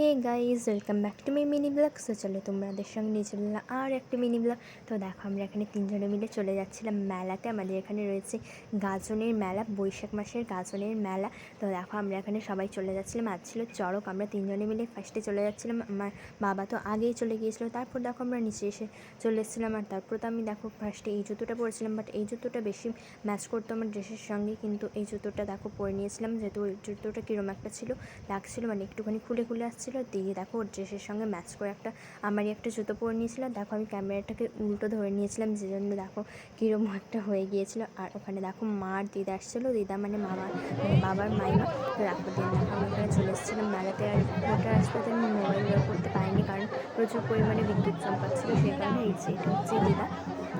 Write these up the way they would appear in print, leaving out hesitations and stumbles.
Hey guys, welcome back to my mini blog. So চলো তোমাদের সঙ্গে নিয়ে চললাম আর একটা মিনি ব্লগ। তো দেখো, আমরা এখানে তিনজনে মিলে চলে যাচ্ছিলাম মেলাতে। আমাদের এখানে রয়েছে গাজনের মেলা, বৈশাখ মাসের গাজনের মেলা। তো দেখো, আমরা এখানে সবাই চলে যাচ্ছিলাম। আজ ছিল চড়ক। আমরা তিনজনে মিলে ফার্স্টে চলে যাচ্ছিলাম। আমার বাবা তো আগেই চলে গিয়েছিলো। তারপর দেখো আমরা নিচে এসে চলে এসেছিলাম। আর তারপর তো আমি দেখো ফার্স্টে এই জুতোটা পরেছিলাম, বাট এই জুতোটা বেশি ম্যাচ করতো আমার ড্রেসের সঙ্গে। কিন্তু এই জুতোটা দেখো পরে নিয়েছিলাম, যেহেতু ওই জুতোটা কীরকম একটা ছিল লাগছিলো, মানে একটুখানি খুলে খুলে আসছিলো। দিয়ে দেখো ওর ড্রেসের সঙ্গে ম্যাচ করে আমারই একটা জুতো পরে নিয়েছিলাম। দেখো আমি ক্যামেরাটাকে উল্টো ধরে নিয়েছিলাম, যে জন্য দেখো কীরকম একটা হয়ে গিয়েছিলো। আর ওখানে দেখো মা আর দিদা আসছিলো। দিদা মানে মামা, মানে বাবার মাইমা। তো দেখো দেখো আমি ওখানে চলে এসেছিলাম মেলাতে। আর ওটা রাস্তাতে আমি মোবাইল বের করতে পারিনি, কারণ প্রচুর পরিমাণে বিদ্যুৎ চমকাচ্ছিলো। সেই কারণে এটা হচ্ছে দিদা।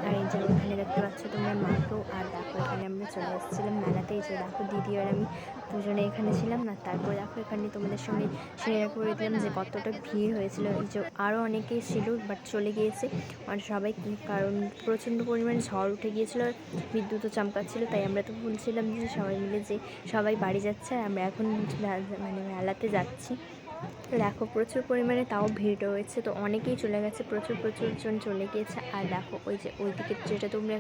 আর এই যে এখানে দেখতে পাচ্ছ তোমরা মাকেও। আর দেখো এখানে আমরা চলে এসেছিলাম মেলাতে। এই যে দেখো দিদি আর আমি দুজনে এখানে ছিলাম না। তারপর দেখো এখানে তোমাদের সঙ্গে শেয়ার করে দিলাম যে কতটা ভিড় হয়েছিল। এই যে আরও অনেকেই ছিল, বাট চলে গিয়েছে আর সবাই, কারণ প্রচণ্ড পরিমাণে ঝড় উঠে গিয়েছিলো আর বিদ্যুৎও চমকাচ্ছিলো। তাই আমরা তো বলছিলাম যে সবাই মিলে যে সবাই বাড়ি যাচ্ছে, আর আমরা এখন মানে মেলাতে যাচ্ছি। তো দেখো প্রচুর পরিমাণে তাও ভিড় রয়েছে। তো অনেকেই চলে গেছে, প্রচুর জন চলে গিয়েছে। আর দেখো ওই যে ওইদিকে যেটা তোমরা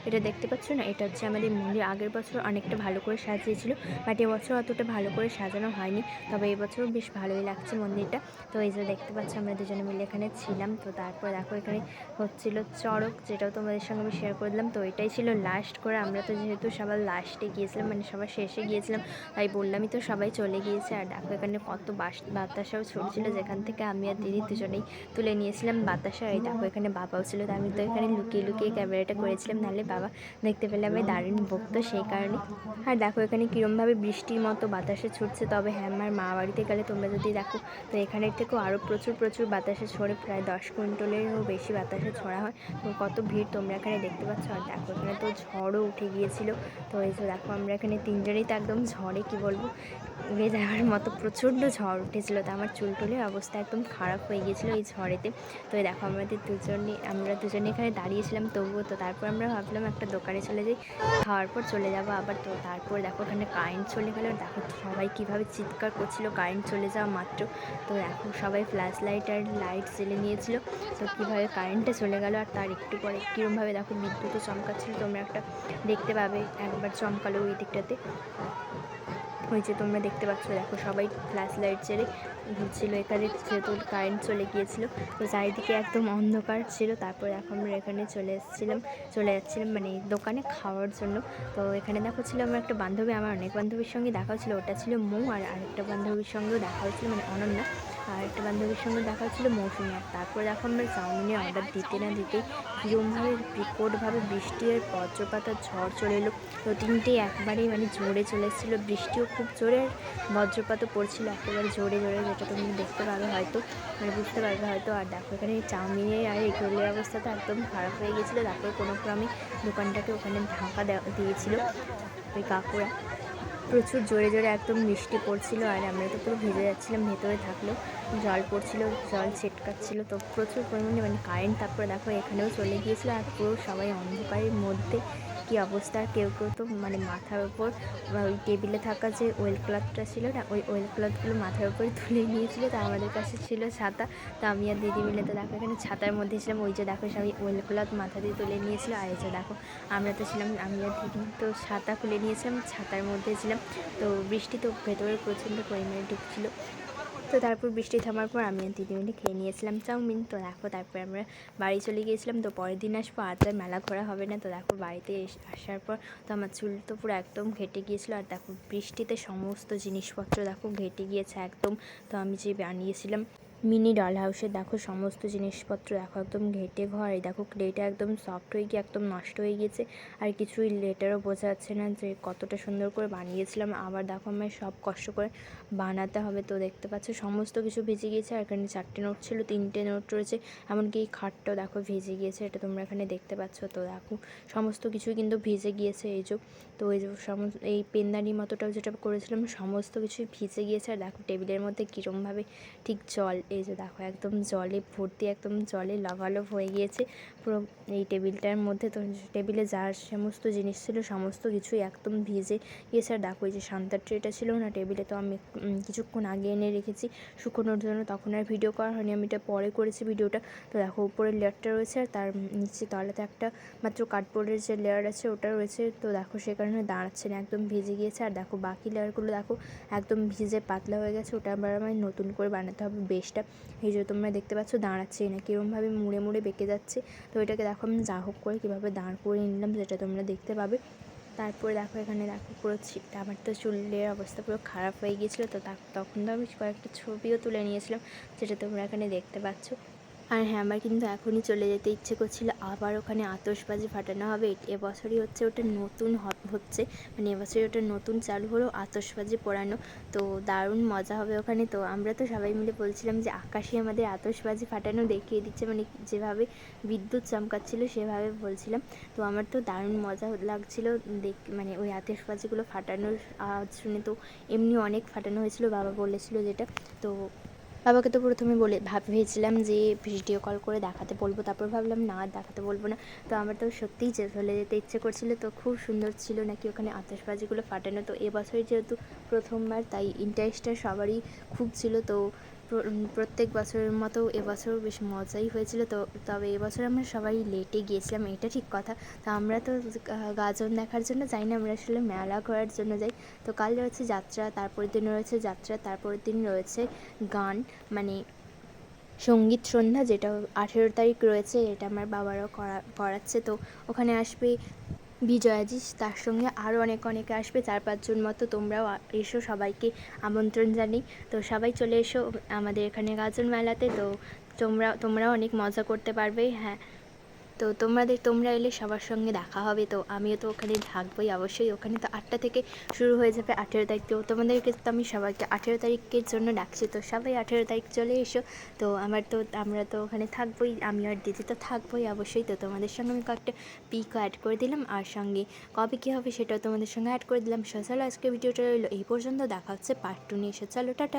এটা দেখতে পাচ্ছ না, এটা হচ্ছে আমাদের মন্দির। আগের বছর অনেকটা ভালো করে সাজিয়েছিল, বাট এবছর অতটা ভালো করে সাজানো হয়নি। তবে এবছরও বেশ ভালোই লাগছে মন্দিরটা। তো এই যে দেখতে পাচ্ছ আমরা দুজনে মিলে এখানে ছিলাম। তো তারপর দেখো এখানে হচ্ছিল চড়ক, যেটাও তোমাদের সঙ্গে আমি শেয়ার করে দিলাম। তো এটাই ছিল লাস্ট করে। আমরা তো যেহেতু সবার লাস্টে গিয়েছিলাম, মানে সবার শেষে গিয়েছিলাম, তাই বললামই তো সবাই চলে গিয়েছে। আর দেখো এখানে কত বাতাসাও ছুটছিল, যেখান থেকে আমি আর দিদি দুজনেই তুলে নিয়েছিলাম বাতাসা। এই দেখো এখানে বাবাও ছিল। তো আমি তো এখানে লুকিয়ে লুকিয়ে ক্যামেরাটা করেছিলাম, নাহলে বাবা দেখতে পেলে আমি দারুণ বকতো, সেই কারণে। আর দেখো এখানে কীরমভাবে বৃষ্টির মতো বাতাসে ছুটছে। তবে হ্যাঁ, আমার মা বাড়িতে গেলে তোমরা যদি দেখো, তো এখানের থেকেও আরও প্রচুর বাতাসে ছড়ে, প্রায় 10 কুইন্টালেরও বেশি বাতাসে ছড়া হয়। তো কত ভিড় তোমরা এখানে দেখতে পাচ্ছ। আর দেখো এখানে তো ঝড়ও উঠে গিয়েছিল। তো এই যে দেখো আমরা এখানে তিনজনেই তো একদম ঝড়ে কী বলবো, উড়ে যাওয়ার মতো প্রচণ্ড ঝড় উঠেছিলো। তো আমার চুলটুলের অবস্থা একদম খারাপ হয়ে গিয়েছিলো এই ঝড়েতে। তো দেখো আমরা দুজনে এখানে দাঁড়িয়েছিলাম তবুও। তো তারপর আমরা ভাবলাম একটা দোকানে চলে যাই, খাওয়ার পর চলে যাবো আবার। তো তারপর দেখো ওখানে কারেন্ট চলে গেলো। দেখো সবাই কীভাবে চিৎকার করছিলো কারেন্ট চলে যাওয়া মাত্র। তো দেখো সবাই ফ্ল্যাশ লাইট আর লাইট জ্বেলে নিয়েছিল। তো কীভাবে কারেন্টটা চলে গেলো। আর তার একটু পরে কীরমভাবে দেখো বিদ্যুৎও চমকাচ্ছিলো। তোমরা একটা দেখতে পাবে, একবার চমকালো ওই দিকটাতে। ওই যে তোমরা দেখতে পাচ্ছ, দেখো সবাই ফ্ল্যাশ লাইট জ্বেলে ঘুরছিল এখানে, যেহেতু কারেন্ট চলে গিয়েছিলো। তো চারিদিকে একদম অন্ধকার ছিল। তারপর এখন আমরা এখানে চলে যাচ্ছিলাম মানে দোকানে খাওয়ার জন্য। তো এখানে দেখো ছিল আমার একটা বান্ধবী, আমার অনেক বান্ধবীর সঙ্গে দেখা হচ্ছিলো। ওটা ছিল মৌ। আর আরেকটা বান্ধবীর সঙ্গেও দেখা হচ্ছিলো, মানে অনন্যা। আর একটা বান্ধবীর সঙ্গে দেখা হচ্ছিলো মৌসুমি। আর তারপর দেখো আমরা চাউমিনের অর্ডার দিতে না দিতেই কীরমভাবে বিকটভাবে বৃষ্টি আর বজ্রপাত আর ঝড় চলে এলো। তো তিনটেই একবারেই মানে জোরে চলে এসেছিলো। বৃষ্টিও খুব জোরে আর বজ্রপাতও পড়ছিলো একেবারে জোরে, যেটা তুমি দেখতে পাবে হয়তো, মানে বুঝতে পারবে হয়তো। আর দেখো এখানে চাউমিনের আর এগরোলের অবস্থাটা একদম খারাপ হয়ে গিয়েছিলো। তারপর কোনো ক্রমে দোকানটাকে ওখানে ঢাকা দিয়েছিল ওই কাকুরা। প্রচুর জোরে একদম বৃষ্টি পড়ছিল। আর আমরা তো পুরো ভিজে যাচ্ছিলাম, ভেতরে থাকলেও জল পড়ছিল, জল ছিটকাচ্ছিলো। তো প্রচুর পরিমাণে মানে কারেন্ট তারপরে দেখো এখানেও চলে গিয়েছিলো। আর পুরো সবাই অন্ধকারের মধ্যে কী অবস্থা। আর কেউ তো মানে মাথার ওপর ওই টেবিলে থাকা যে ওয়েল ক্লথটা ছিল না, ওই ওয়েল ক্লথগুলো মাথার উপরে তুলে নিয়েছিলো। তো আমাদের কাছে ছিল ছাতা। তো আমি আর দিদি মিলে তো দেখো এখানে ছাতার মধ্যে ছিলাম। ওই যে দেখো সবাই ওয়েল ক্লথ মাথা দিয়ে তুলে নিয়েছিলো। আর এই যে দেখো আমরা তো ছিলাম, আমি আর দিদি তো ছাতা খুলে নিয়েছিলাম, ছাতার মধ্যে ছিলাম। তো বৃষ্টি তো ভেতরে প্রচণ্ড পরিমাণে ঢুকছিলো। তো তারপর বৃষ্টি থামার পর আমি আর দিদি মিলে খেয়ে নিয়েছিলাম চাউমিন। তো দেখো তারপরে আমরা বাড়ি চলে গিয়েছিলাম। তো পরের দিন আসবো, আজ আর মেলা ঘোরা হবে না। তো দেখো বাড়িতে আসার পর তো আমার চুল তো পুরো একদম ঘেটে গিয়েছিলো। আর দেখো বৃষ্টিতে সমস্ত জিনিসপত্র দেখো ঘেটে গিয়েছে একদম। তো আমি যে বানিয়েছিলাম মিনি ডল হাউসে, দেখো সমস্ত জিনিসপত্র দেখো একদম ঘেটে ঘর। এই দেখো ক্লেটা একদম সফট হয়ে গিয়ে একদম নষ্ট হয়ে গিয়েছে। আর কিছুই লেটারও বোঝা যাচ্ছে না যে কতটা সুন্দর করে বানিয়েছিলাম। আবার দেখো আমায় সব কষ্ট করে বানাতে হবে। তো দেখতে পাচ্ছ সমস্ত কিছু ভিজে গিয়েছে। আর এখানে 4টে নোট ছিল, 3টে নোট রয়েছে, এমনকি এই খাটটাও দেখো ভিজে গিয়েছে, এটা তোমরা এখানে দেখতে পাচ্ছ। তো দেখো সমস্ত কিছুই কিন্তু ভিজে গিয়েছে এই যে। তো এই যে এই পেনদানি মতোটাও যেটা করেছিলাম সমস্ত কিছুই ভিজে গিয়েছে। আর দেখো টেবিলের মধ্যে কীরমভাবে ঠিক জল এই যে দেখো একদম জলে ভর্তি, একদম জলে লভালভ হয়ে গিয়েছে পুরো এই টেবিলটার মধ্যে। তো টেবিলে যা সমস্ত জিনিস ছিল সমস্ত কিছুই একদম ভিজে গিয়েছে। আর দেখো এই যে শান্তার ট্রেটা ছিল না টেবিলে, তো আমি কিছুক্ষণ আগে এনে রেখেছি শুকোনোর জন্য, তখন আর ভিডিও করা হয়নি, আমি এটা পরে করেছি ভিডিওটা। তো দেখো উপরের লেয়ারটা রয়েছে আর তার নিচে তলাতে একটা মাত্র কার্ডবোর্ডের যে লেয়ার আছে ওটা রয়েছে। তো দেখো সে কারণে দাঁড়াচ্ছে না, একদম ভিজে গিয়েছে। আর দেখো বাকি লেয়ারগুলো দেখো একদম ভিজে পাতলা হয়ে গেছে, ওটা আবার আমার নতুন করে বানাতে হবে বেসটা। এই যে তোমরা দেখতে পাচ্ছ দাঁড়াচ্ছেই না, কীরকমভাবে মুড়ে মুড়ে বেঁকে যাচ্ছে। তো এটাকে দেখো আমি যা হোক করে কীভাবে দাঁড় করে নিলাম সেটা তোমরা দেখতে পাবে। তারপরে দেখো এখানে দেখো পুরো আমার তো চুলের অবস্থা পুরো খারাপ হয়ে গিয়েছিলো। তো তখন তো আমি কয়েকটা ছবিও তুলে নিয়েছিলাম, যেটা তোমরা এখানে দেখতে পাচ্ছ। আর হ্যাঁ, আমার কিন্তু এখনই চলে যেতে ইচ্ছে করছিল, আবার ওখানে আতশবাজি ফাটানো হবে। এবছরই হচ্ছে ওটা নতুন হচ্ছে, মানে এবছরই ওটা নতুন চালু হলো আতশবাজি পোড়ানো। তো দারুণ মজা হবে ওখানে। তো আমরা তো সবাই মিলে বলছিলাম যে আকাশে আমাদের আতশবাজি ফাটানো দেখিয়ে দিচ্ছে, মানে যেভাবে বিদ্যুৎ চমকাচ্ছিলো সেভাবে বলছিলাম। তো আমার তো দারুণ মজা লাগছিলো মানে ওই আতশবাজিগুলো ফাটানোর আওয়াজ শুনে। তো এমনি অনেক ফাটানো হয়েছিল, বাবা বলেছিল যেটা। তো বাবাকে তো প্রথমে ভেবেছিলাম যে ভিডিও কল করে দেখাতে বলবো, তারপর ভাবলাম না দেখাতে বলবো না। তো আমার তো সত্যিই চলে যেতে ইচ্ছে করছিলো। তো খুব সুন্দর ছিল নাকি ওখানে আতশবাজিগুলো ফাটানো। তো এবছরই যেহেতু প্রথমবার, তাই ইন্টারেস্টটা সবারই খুব ছিল। তো প্রত্যেক বছরের মতো এবছরও বেশ মজাই হয়েছিল। তো তবে এবছর আমরা সবাই লেটে গিয়েছিলাম, এটা ঠিক কথা। তো আমরা তো গাজন দেখার জন্য যাই না, আমরা আসলে মেলা ঘোরার জন্য যাই। তো কাল রয়েছে যাত্রা, তারপরের দিন রয়েছে যাত্রা, তারপরের দিন রয়েছে গান, মানে সঙ্গীত সন্ধ্যা, যেটা 18 তারিখ রয়েছে। এটা আমার বাবারাও করাচ্ছে। তো ওখানে আসবে বিজয়াজি, তার সঙ্গে আরও অনেকে আসবে, 4-5 জন মতো। তোমরাও এসো, সবাইকে আমন্ত্রণ জানাই। তো সবাই চলে এসো আমাদের এখানে গাজন মেলাতে। তো তোমরাও অনেক মজা করতে পারবে। হ্যাঁ, তো তোমরা এলে সবার সঙ্গে দেখা হবে। তো আমিও তো ওখানে থাকবোই অবশ্যই। ওখানে তো 8টা থেকে শুরু হয়ে যাবে 18 তারিখ। তো তোমাদেরকে তো আমি সবাইকে 18 তারিখের জন্য ডাকছি। তো সবাই 18 তারিখ চলে এসো। তো আমরা তো ওখানে থাকবোই, আমি আর দিদি তো থাকবোই অবশ্যই। তো তোমাদের সঙ্গে আমি কয়েকটা পিকও অ্যাড করে দিলাম, আর সঙ্গে কবে কী হবে সেটাও তোমাদের সঙ্গে অ্যাড করে দিলাম। চলো আজকে ভিডিওটা রইলো এই পর্যন্ত, দেখা হচ্ছে পার্ট 2 নিয়ে এসে। চলো টাটা।